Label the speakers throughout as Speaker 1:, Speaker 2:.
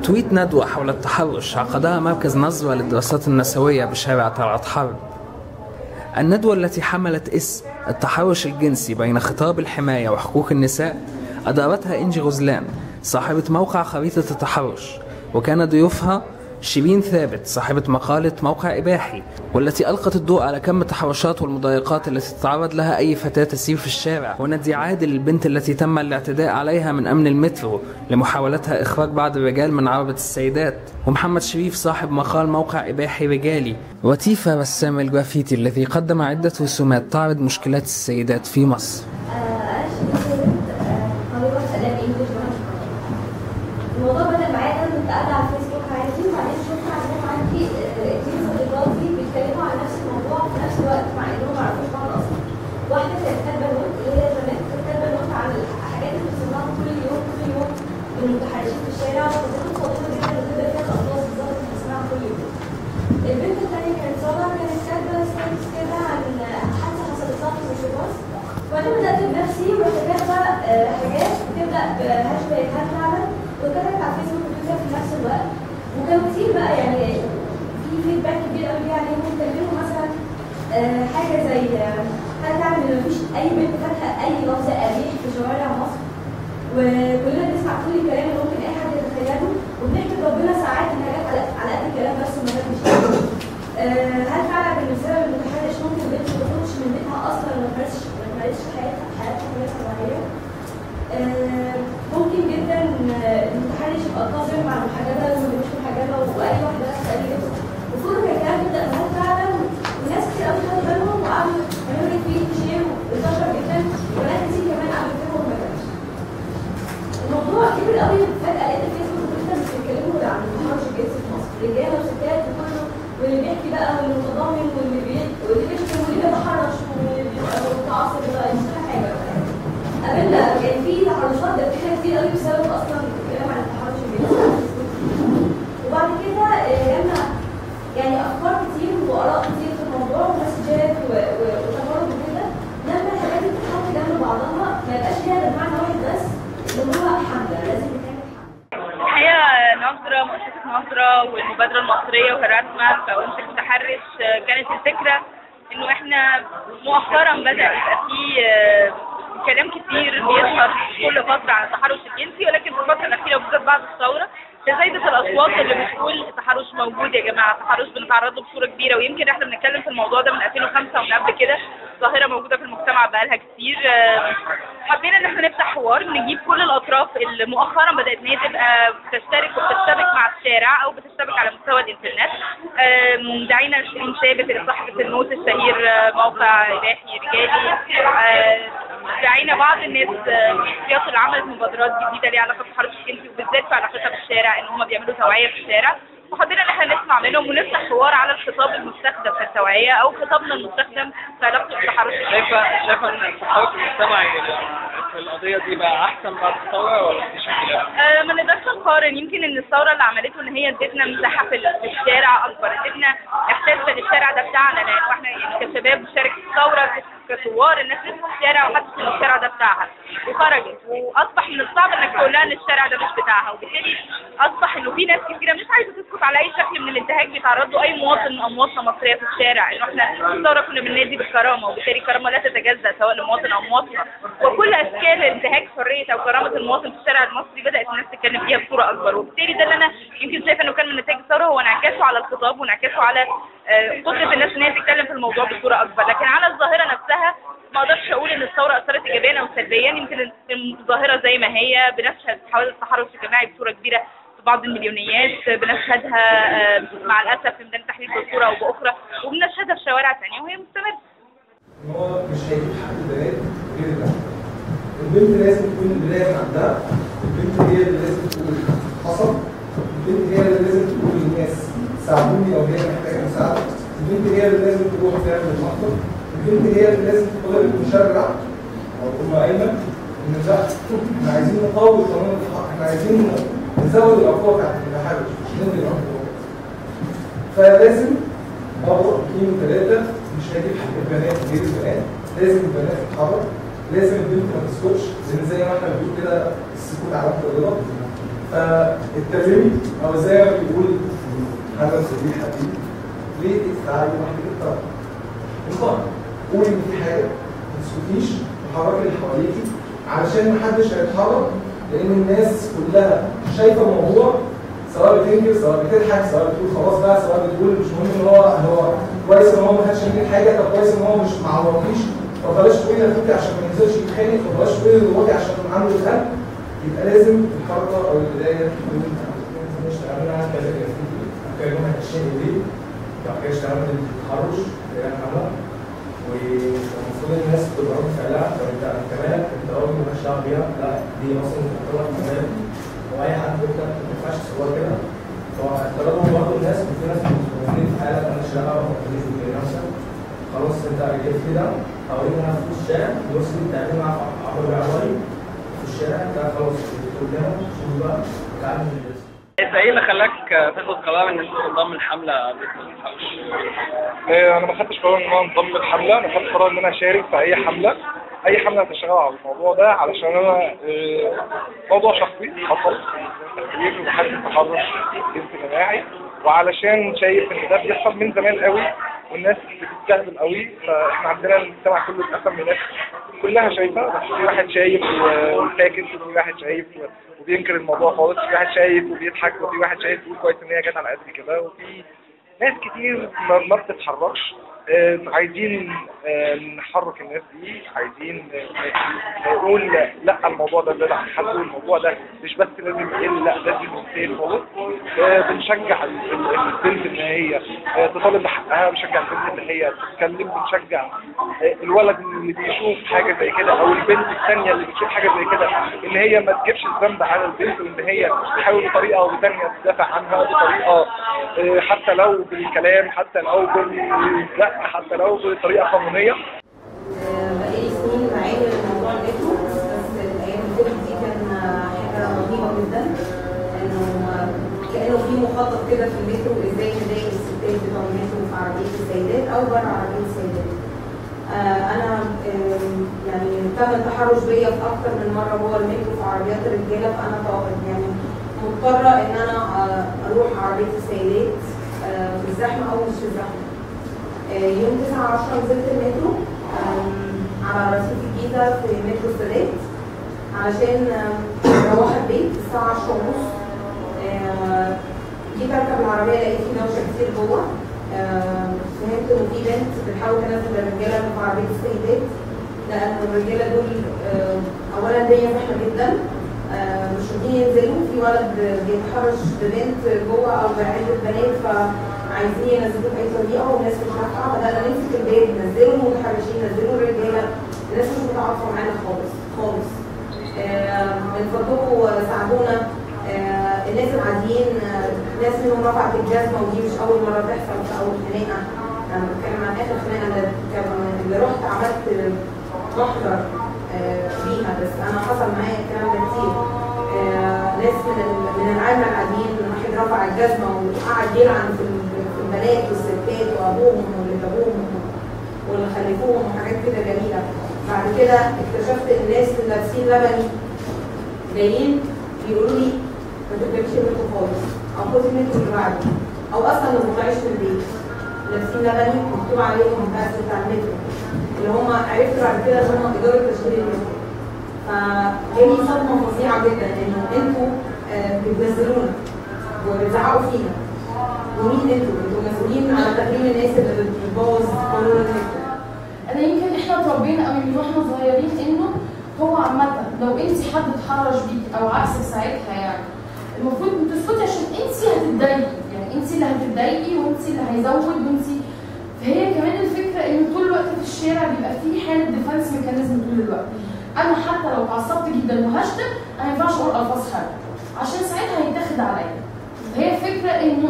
Speaker 1: تويت ندوة حول التحرش عقدها مركز نظرة للدراسات النسوية بشارع طلعت حرب. الندوة التي حملت اسم التحرش الجنسي بين خطاب الحماية وحقوق النساء أدارتها إنجي غزلان صاحبة موقع خريطة التحرش، وكان ضيوفها شيرين ثابت صاحبة مقالة موقع إباحي، والتي ألقت الضوء على كم التحرشات والمضايقات التي تتعرض لها أي فتاة تسير في الشارع، وندي عادل البنت التي تم الاعتداء عليها من أمن المترو لمحاولتها إخراج بعض الرجال من عربة السيدات، ومحمد شريف صاحب مقال موقع إباحي رجالي، وتيفا رسام الجرافيتي الذي قدم عدة رسومات تعرض مشكلات السيدات في مصر.
Speaker 2: الموضوع بدأ معايا انا كنت قاعده على الفيسبوك عادي، وبعدين شفت عندهم عندي اتنين صديقاتي بيتكلموا عن نفس الموضوع في نفس الوقت مع انهم ما يعرفوش بعض اصلا. واحده كانت كاتبه نوت اللي هي زمان كانت كاتبه نوت عن الحاجات اللي بتسمعها كل يوم من المتحرشين في الشارع، وكانت صادمه جدا وتبدا فيها الالفاظ بالظبط اللي بتسمعها كل يوم. البنت الثانيه كانت ساره كانت كاتبه ستاتس كده عن حادثه حصلت لها في الميكروباص، وانا بدات بنفسي ورحت كاتبه حاجات بتبدا بهاشتاج هاتلعبه وكتبت على الفيسبوك وتويتر في نفس الوقت، وكانوا كتير بقى يعني في فيدباك كبير قوي عليهم. بيتكلموا مثلا حاجه زي هل تعلم ان مفيش اي بنت فاتحه اي لفظ قبيح في شوارع مصر، وكلنا بنسمع كل الكلام اللي ممكن اي حد يتخيله، وبنحمد ربنا ساعات ان حاجات على قد الكلام بس وما جاتش. هل فعلا ان بسبب المتحرش ممكن البنت ما تخرجش من بيتها اصلا وما تمارسش حياتها كلها طبيعيه؟ ممكن جدا المتحرش يبقى قادر مع المحجبه ومش محجبه واي واحده تسالي جدا، وكل الكلام يبدا هل فعلا، وناس كتير قوي خدوا بالهم وقعدوا يعملوا ريتويت شير وانتشر جدا، وبنات كتير كمان قعدوا يكتبوا وما كانش. الموضوع كبير قوي، فجاه لقيت الفيسبوك وتويتر بيتكلموا عن التحرش الجنسي في مصر، رجاله وستات وكله، واللي بيحكي بقى واللي متضامن واللي بيشتم واللي بيتحرش واللي بيبقى متعصب بقى مش كل حاجه. قابلنا كان في تحرشات ده فيها كتير قوي بسبب اصلا الكلام عن التحرش الجنسي. وبعد كده جالنا يعني افكار كتير واراء كتير في الموضوع ومسجات وتجارب وكده، لما الحاجات دي بتتحط جنب بعضها ما يبقاش ليها بمعنى واحد بس اللي هو حمله، لازم يتعمل حمله.
Speaker 3: الحقيقه نظره مؤسسه نظره والمبادره المصريه وهراسما فوانت المتحرش كانت الفكره انه احنا مؤخرا بدا يبقى في كلام كتير بيظهر كل فتره عن التحرش الجنسي، ولكن في الفتره الاخيره وبالذات بعد الثوره تزايدت الاصوات اللي بتقول التحرش موجود يا جماعه، التحرش بنتعرض له بصوره كبيره، ويمكن احنا بنتكلم في الموضوع ده من 2005 ومن قبل كده، ظاهره موجوده في المجتمع بقالها كتير. حبينا ان احنا نفتح حوار نجيب كل الاطراف اللي مؤخرا بدات ان هي تبقى بتشترك وبتشتبك مع الشارع او بتشتبك على مستوى الانترنت. دعينا شيرين ثابت اللي صاحبه النوت الشهير موقع اباحي رجالي، دعينا بعض الناس في السياق اللي عملت مبادرات جديده ليها علاقه بالتحرش الجنسي وبالذات في علاقتها بالشارع ان هم بيعملوا توعيه في الشارع، وحبينا ان احنا نسمع منهم ونفتح حوار على الخطاب المستخدم في التوعيه او خطابنا المستخدم في علاقته بالتحرش الجنسي.
Speaker 4: شايفه ان التحرك المجتمعي في القضيه دي بقى احسن بعد الثوره ولا مفيش خلاف؟
Speaker 3: ما نقدرش نقارن، يمكن ان الثوره اللي عملته ان هي ادتنا مساحه في الشارع اكبر، ادتنا احساس ان الشارع ده بتاعنا، لان احنا يعني كشباب بنشارك في الثوره كثوار، الناس نزلت في الشارع وحست ان الشارع ده بتاعها وخرجت، واصبح من الصعب انك تقول لها ان الشارع ده مش بتاعها، وبالتالي اصبح انه في ناس كثيره مش عايزه تسكت على اي شكل من الانتهاك بيتعرض له اي مواطن او مواطنه مصريه في الشارع، انه احنا في الثوره كنا بننادي بالكرامه، وبالتالي الكرامه لا تتجزا سواء لمواطن او مواطنه، وكل اشكال انتهاك حريه او كرامه المواطن في الشارع المصري بدات الناس تتكلم فيها بصوره اكبر، وبالتالي ده اللي انا يمكن شايفه انه كان من نتائج الثوره هو انعكاسه على الخطاب وانعكاسه على قدره الناس ان هي تتكلم في الموضوع بصوره اكبر، لكن على الظاهره نفسها ما اقدرش اقول ان الثوره اثرت ايجابيا او سلبيا، يمكن الظاهره زي ما هي بنشهد حوادث التحرش الجماعي بصوره كبيره في بعض المليونيات، بنشهدها مع الاسف في ميدان التحرير بصوره او باخرى، وبنشهدها في شوارع ثانيه وهي مستمره.
Speaker 5: هو مش هيجيب حق البنات غير ده. البنت لازم تكون البدايه من عندها، البنت هي اللي لازم تقول حصل، البنت هي اللي لازم تقول للناس ساعدوني لو هي محتاجه مساعده، البنت هي اللي لازم تروح تعمل المحضر، البنت هي اللي لازم تطالب المشرع او ام ايمن ان لا احنا عايزين نقوي قانون الحق، احنا عايزين نزود العقوبه بتاعت التحرش مش نلغي العقوبه. فلازم مرة اثنين وثلاثه مش هيجيب حق البنات غير البنات، لازم البنات تتحرك، لازم البنت ما تسكتش، لان زي ما احنا بنقول كده السكوت علامه الرضا. فاتكلمي او زي ما بيقول حسن صديق حبيبي ليه تتعلم لوحدك انت؟ انطلق قولي ان في حاجه ما تسكتيش وحركي اللي حواليكي علشان محدش هيتحرك لان الناس كلها شايفه الموضوع سواء بتنكر سواء بتضحك سواء بتقول خلاص بقى سواء بتقول مش مهم ان هو كويس ان هو ما خدش منك حاجه طب كويس ان هو مش معوركيش طب بلاش تقولي انا كنت عشان ما ينزلش يتخانق طب بلاش تقولي دلوقتي عشان عنده القلب يبقى لازم الحركه او البدايه تكون اشتغلنا على كذا كلمه هتشتغل ليه؟ بعد كده اشتغلنا التحرش اللي هي الحمله والمفروض الناس تبقى رد فعلها طب انت مالك انت راجل مالكش دعوه بيها لا دي اصلا تعتبر كمان واي حد انت ما ينفعش تصور كده فاعتراضهم برضه الناس في ناس موجودين في حاله مالكش دعوه ما تقوليش بنفسك خلاص انت جيت كده حوالين انا في الشارع النص دي بتعمل مع عمرو العوالي في الشارع ده خلاص قدامه شوف بقى تعالى
Speaker 4: انت ايه اللي خلاك تاخد قرار ان انت تنضم الحمله باسم التحرش؟
Speaker 6: انا ما خدتش قرار ان انا انضم الحمله، انا خدت قرار ان انا اشارك في اي حمله هتشتغل على الموضوع ده علشان انا موضوع شخصي حصل تغيير وحاله التحرش جنسي جماعي وعلشان شايف ان ده بيحصل من زمان قوي والناس بتستهبل قوي فاحنا عندنا المجتمع كله اتقسم لناس كلها شايفه بس في واحد شايف وساكت وفي واحد شايف وبينكر الموضوع خالص في واحد شايف وبيضحك وفي واحد شايف بيقول كويس ان هي جت على قد كده وفي ناس كتير ما بتتحركش عايزين نحرك الناس دي عايزين نقول لا الموضوع ده زاد عن حده والموضوع ده مش بس لازم يقل لا لازم ينتهي خالص بنشجع البنت ان هي تطالب بحقها بنشجع البنت ان هي تتكلم بنشجع الولد اللي بيشوف حاجه زي كده او البنت الثانيه اللي بتشوف حاجه زي كده ان هي ما تجيبش الذنب على البنت وان هي تحاول بطريقه او بثانيه تدافع عنها بطريقه حتى لو بالكلام حتى لو حتى لو بطريقه قانونيه.
Speaker 2: بقالي سنين بعاني من موضوع المترو بس الايام اللي فاتت دي كان حاجه رهيبه جدا انه كانه في مخطط كده في المترو ازاي نضايق الستات بتوع المترو في عربيه السيدات او بره عربيه السيدات. انا يعني تم التحرش بيا في اكتر من مره جوه المترو في عربيات الرجاله فانا يعني مضطره ان انا اروح عربيه السيدات في الزحمه او مش في الزحمه. يوم 9/10 نزلت المترو على رصيف الجيزه في مترو السادات علشان اروح البيت الساعه 10:30. جيت اركب العربيه لقيت في دوشه كتير جوه. فهمت انه في بنت بتحاول تنزل الرجاله اللي في عربيه السيدات لان الرجاله دول اولا الدنيا زحمه جدا مش راضيين ينزلوا في ولد بيتحرش ببنت جوه او بعده بنات عايزين ينزلوه باي طريقه والناس مش نافعه بدانا نمسك الباب ننزلوا المتحرشين ننزلوا الرجاله الناس مش متعاطفه معانا خالص خالص. من فضلكم ساعدونا الناس العاديين ناس منهم رفعت الجزمه ودي مش اول مره تحصل في اول خناقه. انا بتكلم عن اخر خناقه اللي رحت عملت محضر فيها بس انا حصل معايا الكلام ده كتير. ناس من العامه العاديين واحد رفع الجزمه وقعد يلعن في البنات والستات وابوهم واللي جابوهم واللي خلفوهم وحاجات كده جميله. بعد كده اكتشفت الناس اللي لابسين لبني جايين بيقولوا لي ما تركبش المترو خالص او خدي المترو اللي بعده او اصلا ما تطلعيش من البيت. لابسين لبني مكتوب عليهم الباس بتاع المترو اللي هم عرفت بعد كده ان هم اداره تشغيل المترو. فجالي صدمه فظيعه جدا انه انتوا بتنزلونا وبتزعقوا فينا ومين انتوا مسؤولين على تكريم الناس اللي بتبوظ قانون المترو.
Speaker 7: انا يمكن احنا اتربينا قوي من واحنا صغيرين انه هو عامه لو انت حد اتحرش بيك او عكسك ساعتها يعني المفروض تسكتي عشان انت هتتضايقي يعني انت اللي هتتضايقي وانت اللي هيزود وانت. فهي كمان الفكره ان طول الوقت في الشارع بيبقى في حاله ديفنس ميكانيزم طول الوقت. انا حتى لو اتعصبت جدا وهشتم انا ما ينفعش اقول الفاظ حاجه عشان ساعتها هيتاخد عليا. فهي فكره انه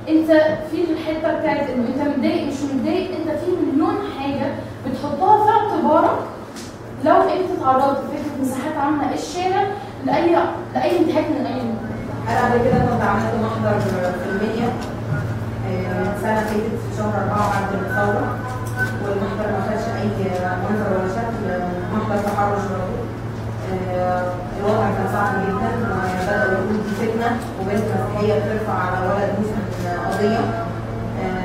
Speaker 7: انت في الحته بتاعت انه انت متضايق مش متضايق انت في مليون حاجه بتحطها في اعتبارك لو انت تعرضت لفكره مساحات عامه الشارع لاي انتهاك من اي نوع.
Speaker 2: انا قبل كده كنت عملت محضر في المنيا سنه فاتت في شهر 4 بعد الثوره والمحضر ما خدش اي منظر ولا شكل محضر تحرش برضه. الوضع كان صعب جدا وبداوا
Speaker 8: انا وبنت مسيحيه بترفع على ولد مسلم قضيه،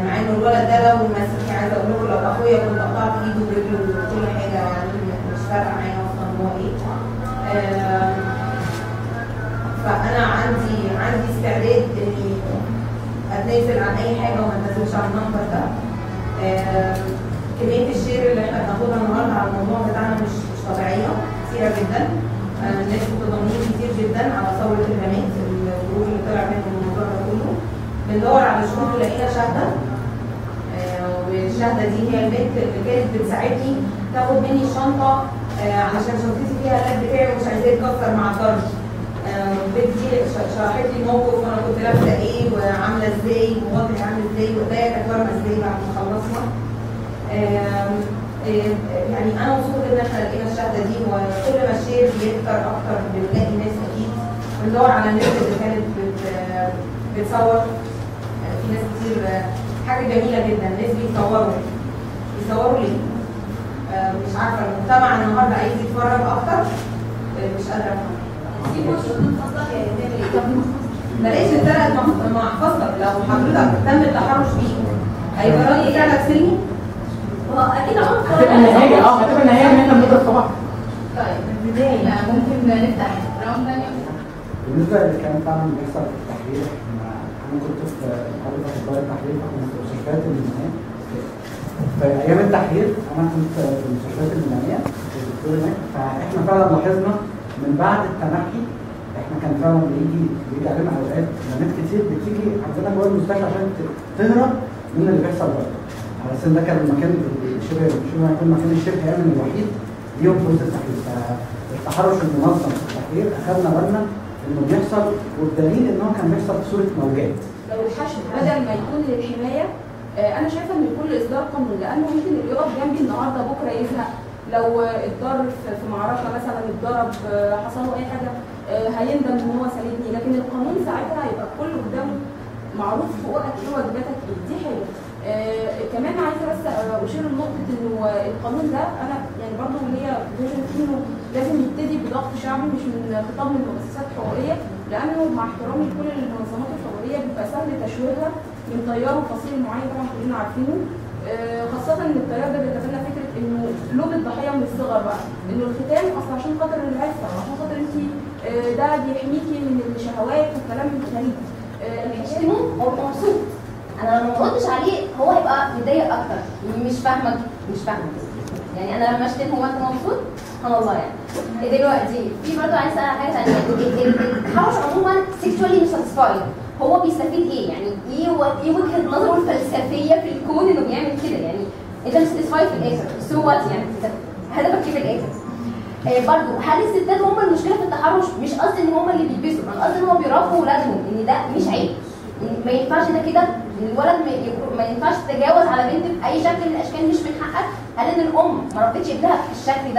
Speaker 8: مع انه الولد ده لو مسيحي عايزه اقول لكم لو اخويا كنت قطعت ايده ورجله وكل حاجه، يعني مش فارقه معايا اصلا هو ايه. فانا عندي استعداد اني اتنازل عن اي حاجه وما اتنازلش عن النمبر ده. كميه الشير اللي احنا بناخدها النهارده على الموضوع بتاعنا مش طبيعيه، كثيره جدا. الناس متضامنين كتير جدا على ثوره البنات، الجروب اللي طلع منهم الموضوع ده كله. بندور على شهود ولقينا شهاده، والشهاده دي هي البنت اللي كانت بتساعدني تاخد مني الشنطه علشان شنطتي فيها اللاب بتاعي ومش عايزاه يتكسر مع الدرج. البنت دي شرحت لي الموقف وانا كنت لابسه ايه وعامله ازاي ووضعي عامل ازاي وايديا كانت وارمه ازاي بعد ما خلصنا. يعني انا مبسوطه ان احنا لقينا الشهاده دي، وكل ما الشير بيكتر اكتر بنلاقي ناس اكيد بندور على الناس اللي كانت بتصور. في ناس كتير، حاجه جميله جدا، الناس بيصوروا ليه؟ مش عارفه المجتمع النهارده عايز يتفرج اكتر، مش قادره افهم. بلاش اتسرقت محفظتك، لو حضرتك تم التحرش بيه هيبقى راجل سرقك سلمي؟
Speaker 2: اكيد
Speaker 9: هتبقى النهايه هتبقى النهايه ان احنا بنضرب طبعا.
Speaker 7: طيب البدايه ممكن نفتح راوند ثانيه.
Speaker 10: بالنسبه اللي كان فعلا بيحصل في التحرير، انا كنت في محافظه اخبار التحرير، فكنت في مستشفيات الميناء. في ايام التحرير انا كنت في المستشفيات المينائيه في الدكتور هناك، فاحنا فعلا لاحظنا من بعد التنحي احنا كان فعلا بيجي علينا اوقات بنات كتير بتيجي عندنا جوه المستشفى عشان تهرب من اللي بيحصل بره. على اساس ده كان المكان شبه يكون مكان الشركه امن الوحيد ليهم في التحرير. فالتحرش المنظم في التحرير اخذنا بالنا انه بيحصل، والدليل ان هو كان بيحصل في صوره موجات.
Speaker 7: لو الحشد بدل ما يكون للحمايه، انا شايفه ان كل اصدار قانون، لانه ممكن اللي يقف جنبي النهارده بكره يزهق. لو اتضر في معركه مثلا، اتضرب، حصل له اي حاجه، هيندم ان هو ساندني، لكن القانون ساعتها هيبقى كل قدامه معروف حقوقك ايه واجباتك ايه. دي حاجه. كمان عايزه بس اشير لنقطه انه القانون ده انا يعني برضه ليا فيجن انه لازم يبتدي بضغط شعبي مش من خطاب من مؤسسات حقوقيه، لانه مع احترامي لكل المنظمات الحقوقيه بيبقى سهل تشويهها من تيار وفصيل معين طبعا كلنا عارفينه. خاصه ان التيار ده بيتبنى فكره انه لوم الضحيه من الصغر بقى، انه الختان اصل عشان خاطر العفه، عشان خاطر انت ده بيحميكي من الشهوات والكلام الغريب.
Speaker 2: الحشتمه هو بيبقى مبسوط، انا لما ما ردش عليه هو هيبقى متضايق اكتر، مش فاهمك يعني انا لما اشتم هو انت مبسوط؟ سبحان الله. يعني دلوقتي في برضه عايز اسال حاجه ثانيه، التحرش عموما سيكشوالي مش ساتسفايد، هو بيستفيد ايه؟ يعني ايه وجهه نظره الفلسفيه في الكون انه بيعمل كده؟ يعني انت مش ساتسفايد في الاخر، سو وات يعني هدفك ايه في الاخر؟ برضه هل الستات هم المشكله في التحرش؟ مش قصدي ان هم اللي بيلبسوا، انا قصدي ان هم بيربوا اولادهم ان ده مش عيب، ما ينفعش ده كده، الولد ما ينفعش تتجاوز على بنت باي شكل من الاشكال، مش من حقك. هل ان الام ما ربتش ابنها بالشكل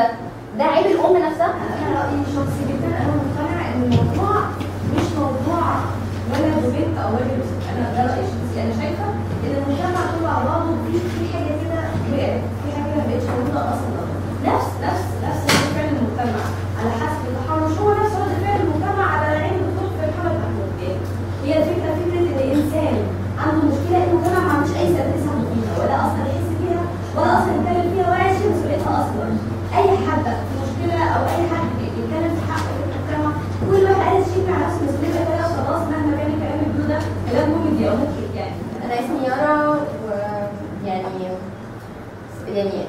Speaker 2: ده عيب الام نفسها؟
Speaker 11: انا رايي شخصي جدا، انا مقتنعه ان الموضوع مش موضوع ولد وبنت او ولد وست، انا ده رايي شخصي. انا شايفه ان المجتمع كله على بعضه في حاجه كده وقعت، في حاجه كده ما بقتش موجوده اصلا. نفس رد فعل المجتمع على حسب التحرش هو نفس رد فعل المجتمع على عين الدكتور في محمد محمود. هي الفكره ان الانسان عنده مشكله انه المجتمع ما عندوش اي سبب يساعده فيها، ولا اصلا يحس فيها، ولا اصلا يتكلم فيها، ولا يشيل مسؤوليتها اصلا. اي حد في مشكله او اي حد بيتكلم في حقه في المجتمع، كل واحد عايز يشيل مع نفسه مسؤوليتها كده وخلاص، مهما كان الكلام اللي بيقوله ده كلام كوميدي او مضحك. يعني
Speaker 2: انا اسمي يارا، ويعني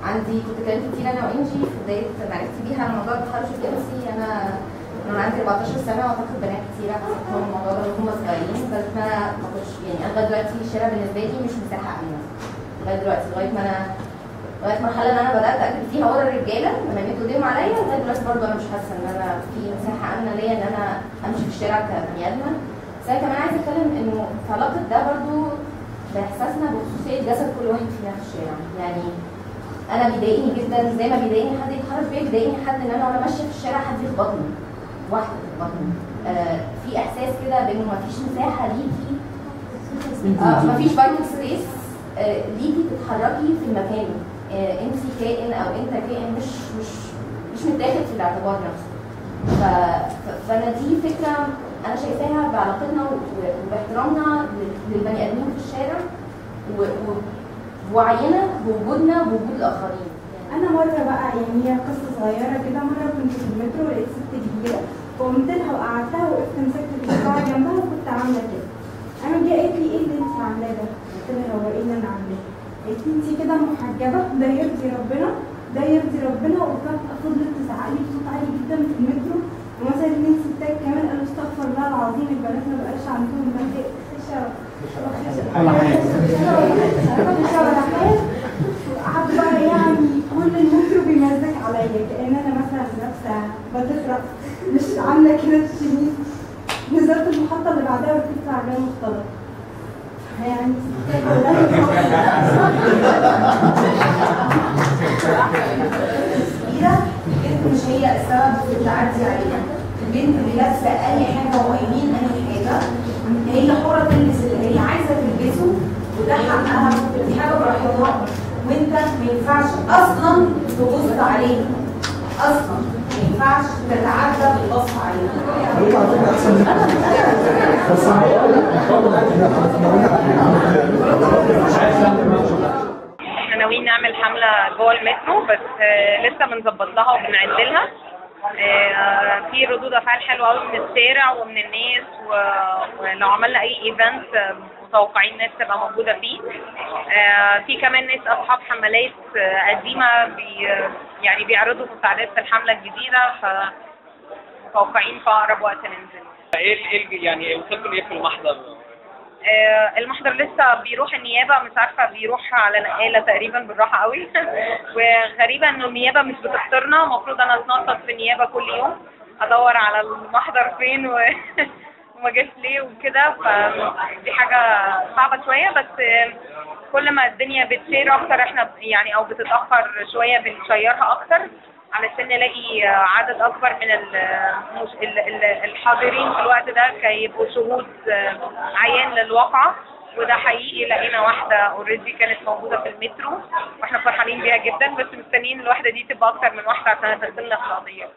Speaker 2: عندي كنت كلمت كتير انا وانجي في بدايه معرفتي بيها على موضوع التحرش الجنسي. انا عندي 14 سنه واعتقد بنات كتيره حصلتهم الموضوع ده وهم صغيرين، بس انا ما كنتش يعني لغايه دلوقتي الشارع بالنسبه لي مش مساحه امنه لغايه دلوقتي، لغايه مرحله ان انا بدات اجري فيها ورا الرجاله لما يمدوا ايديهم عليا. لغايه دلوقتي برضه انا مش حاسه ان انا في مساحه امنه ليا ان انا امشي في الشارع كبني ادمه. بس انا كمان عايزه اتكلم انه في علاقه ده برضه باحساسنا بخصوصيه جسد كل واحد فينا في الشارع. يعني انا بيضايقني جدا زي ما بيضايقني حد يتحرش بيا، بيضايقني حد ان انا وانا ماشيه في الشارع حد يخبطني، واحده تخبطني. في احساس كده بانه مفيش مساحه ليكي، مفيش فايتال سبيس ليكي تتحركي في المكان. انت كائن او انت كائن مش متاخد في الاعتبار نفسه. فانا دي فكره
Speaker 11: انا شايفاها بعلاقتنا وباحترامنا للبني ادمين في الشارع ووعينا بوجودنا بوجود الاخرين.
Speaker 12: انا مره بقى يعني هي قصه صغيره كده، مره كنت في المترو ولقيت ست كبيره فقمت لها وقعدتها وقفت مسكت البتاعه جنبها وكنت عامله كده. انا جه قالت لي ايه اللي انت عاملاه ده؟ قلت لها هو ايه اللي انا عاملاه؟ قالت لي انت كده محجبه، ده يرضي ربنا، ده يرضي ربنا. وكانت فضلت تزعق لي بصوت عالي جدا في المترو، ومثلا اتنين ستات كمان قالوا استغفر الله العظيم البنات ما بقاش عندهم خشه ولا حاجه. قعدوا بقى يعني كل المترو بيمزج عليا كأن انا مثلا لابسه بتفرق مش عامله كده الشميز. نزلت المحطه اللي بعدها وركبت عربيه مختلطه. يعني
Speaker 8: البنت مش هي السبب في التعدي عليها، البنت اللي لابسه اي حاجه وقايلين اي حاجه هي حره تلبس اللي هي عايزه تلبسه وده حقها، دي حاجه براحتها، وانت ما ينفعش اصلا تبص عليها، اصلا ما ينفعش تتعدى بالبص عليها.
Speaker 3: احنا ناويين نعمل حمله جوه المترو بس لسه بنظبط لها وبنعد لها. في ردود افعال حلوه قوي من الشارع ومن الناس، ولو عملنا اي ايفنت متوقعين الناس تبقى موجوده فيه. في كمان ناس اصحاب حملات قديمه يعني بيعرضوا مساعدات في الحمله الجديده، فمتوقعين في اقرب وقت ننزل.
Speaker 4: ايه يعني وصلتوا لايه في المحضر؟
Speaker 3: المحضر لسه بيروح النيابه، مش عارفه بيروح على نقاله تقريبا بالراحه قوي. وغريبه انه النيابه مش بتختارنا، المفروض انا اتنطط في النيابه كل يوم ادور على المحضر فين وما جاش ليه وكده، فدي حاجه صعبه شويه. بس كل ما الدنيا بتسير اكتر احنا يعني او بتتاخر شويه بنشيرها اكتر علشان نلاقي عدد اكبر من الحاضرين في الوقت ده كي يبقوا شهود عيان للواقعه. وده حقيقي لقينا واحده اوريدي كانت موجوده في المترو واحنا فرحانين بيها جدا، بس مستنيين الواحده دي تبقى اكتر من واحده عشان تدخلنا في القضيه.